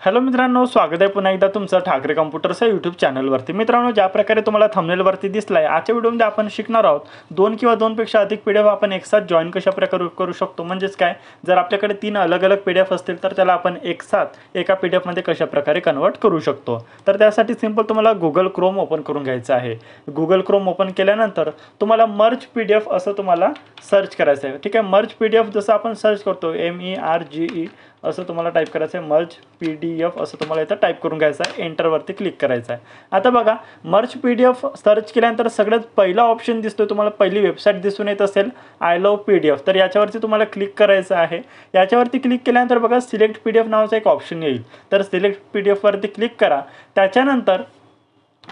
Hello मित्रांनो, स्वागत आहे पुन्हा एकदा तुमचं ठाकरे कॉम्प्युटर्सच्या यूट्यूब चॅनलवरती। मित्रांनो, ज्या प्रकारे तुम्हाला थंबनेलवरती दिसलाय, आजच्या व्हिडिओमध्ये आपण शिकणार आहोत दोन किंवा दोनपेक्षा अधिक पीडीएफ आपण एकसाथ जॉईन कशा प्रकारे करू शकतो। म्हणजेच काय, जर आपल्याकडे तीन अलग अलग पीडीएफ असतील तर त्याला आपण एकसाथ एका पीडीएफ मध्ये कशा प्रकारे कन्वर्ट करू शकतो। तर त्यासाठी सिंपल तुम्हाला गुगल क्रोम ओपन करून घ्यायचं आहे। गुगल क्रोम ओपन केल्यानंतर तुम्हाला मर्ज पीडीएफ असं तुम्हाला सर्च करायचं आहे। ठीक आहे, मर्ज पीडीएफ जसं आपण सर्च करतो MERGE असं तुम्हाला टाइप करायचं आहे। मर्ज PDF असं तुम्हाला इथं टाइप करून घ्यायचं आहे, एंटरवरती क्लिक करायचं आहे। आता बघा, मर्ज PDF सर्च केल्यानंतर सगळ्यात पहिला ऑप्शन दिसतोय, तुम्हाला पहिली वेबसाईट दिसून येत असेल आय लव्ह PDF। तर याच्यावरती तुम्हाला क्लिक करायचं आहे। याच्यावरती क्लिक केल्यानंतर बघा, सिलेक्ट PDF नावाचा एक ऑप्शन येईल। तर सिलेक्ट PDF वरती क्लिक करा। त्याच्यानंतर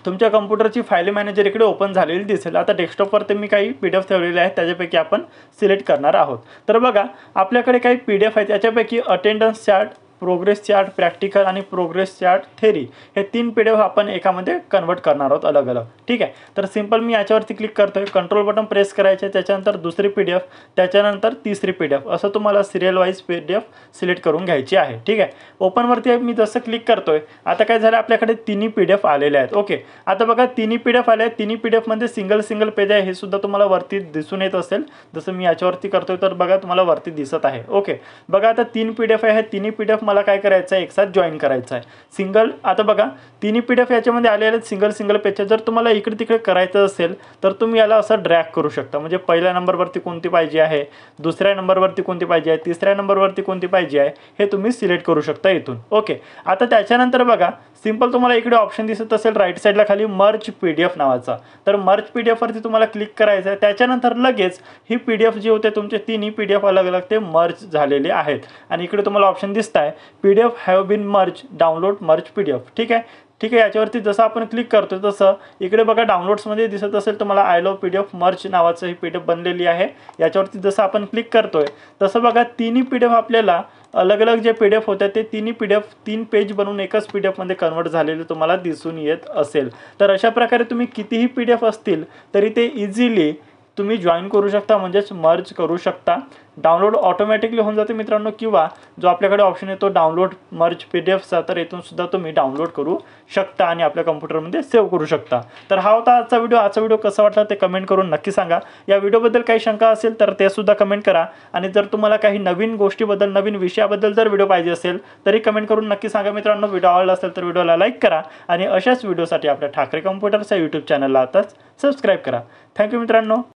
तुमच्या कॉम्प्युटरची फाईल मॅनेजर इकडे ओपन झालेली दिसेल। आता डेस्कटॉपवरती मी काही PDF ठेवलेले आहेत, त्याच्यापैकी आपण सिलेक्ट करणार आहोत। तर बघा, आपल्याकडे काही PDF आहेत, याच्यापैकी attendance chart, progress chart, practical आणि प्रोग्रेस चार्ट थेरी हे तीन PDF आपण एकामध्ये कन्वर्ट करणार आहोत अलग अलग। ठीक आहे, तर सिंपल मी याच्यावरती क्लिक करतोय, कंट्रोल बटन प्रेस करायचे, त्याच्यानंतर दुसरी PDF, त्याच्यानंतर तिसरी PDF असं तुम्हाला सिरियल वाईज PDF सिलेक्ट करून घ्यायची आहे। ठीक आहे, ओपनवरती मी जसं क्लिक करतोय, आता काय झालं, आपल्याकडे तिन्ही PDF आलेले आहेत। ओके, आता बघा तिन्ही PDF आले आहेत। तिन्ही PDF मध्ये सिंगल पेज आहे, हे सुद्धा तुम्हाला वरती दिसून येत असेल। जसं मी याच्यावरती करतोय तर बघा तुम्हाला वरती दिसत आहे। ओके, बघा आता तीन PDF आहे, तिन्ही PDF मला काय करायचं आहे, एकसाथ जॉईन करायचं आहे सिंगल। आता बघा, तिन्ही PDF याच्यामध्ये आलेले आहेत सिंगल पेजचे। जर तुम्हाला इकडे तिकडे करायचं असेल तर तुम्ही याला असं ड्रॅग करू शकता। म्हणजे पहिल्या नंबरवरती कोणती पाहिजे आहे, दुसऱ्या नंबरवरती कोणती पाहिजे आहे, तिसऱ्या नंबरवरती कोणती पाहिजे आहे, हे तुम्ही सिलेक्ट करू शकता इथून। ओके, आता त्याच्यानंतर बघा, सिंपल तुम्हाला इकडे ऑप्शन दिसत असेल राईट साईडला खाली मर्ज PDF नावाचा। तर मर्ज PDF वरती तुम्हाला क्लिक करायचं आहे। त्याच्यानंतर लगेच ही PDF जी होते तुमचे तिन्ही PDF अलग अलग ते मर्ज झालेले आहेत। आणि इकडे तुम्हाला ऑप्शन दिसत आहे PDF have been merge, download merge PDF। ठीक आहे, याच्यावरती जसं आपण क्लिक करतो तसं इकडे बघा डाउनलोड्समध्ये दिसत असेल तुम्हाला आय लव्ह PDF मर्ज नावाचं ही PDF बनलेली आहे। याच्यावरती जसं आपण क्लिक करतोय तसं बघा, तिन्ही PDF आपल्याला अलग अलग जे PDF होते ते तिन्ही PDF तीन पेज बनवून एकच PDF मध्ये कन्वर्ट झालेले तुम्हाला दिसून येत असेल। तर अशा प्रकारे तुम्ही कितीही PDF असतील तरी ते इझिली तुम्ही जॉईन करू शकता, म्हणजेच मर्ज करू शकता। डाउनलोड ऑटोमॅटिकली होऊन जाते मित्रांनो, किंवा जो आपल्याकडे ऑप्शन येतो डाउनलोड मर्ज PDFचा, तर इथून सुद्धा तुम्ही डाउनलोड करू शकता आणि आपल्या कॉम्प्युटरमध्ये सेव्ह करू शकता। तर हा होता आजचा व्हिडिओ। आजचा व्हिडिओ कसा वाटला ते कमेंट करून नक्की सांगा। या व्हिडिओबद्दल काही शंका असेल तर ते सुद्धा कमेंट करा। आणि जर तुम्हाला काही नवीन गोष्टीबद्दल, नवीन विषयाबद्दल जर व्हिडिओ पाहिजे असेल तरी कमेंट करून नक्की सांगा मित्रांनो। व्हिडिओ आवडला असेल तर व्हिडिओला लाईक करा आणि अशाच व्हिडिओसाठी आपल्या ठाकरे कॉम्प्युटर्सच्या यूट्यूब चॅनलला आताच सबस्क्राईब करा। थँक्यू मित्रांनो।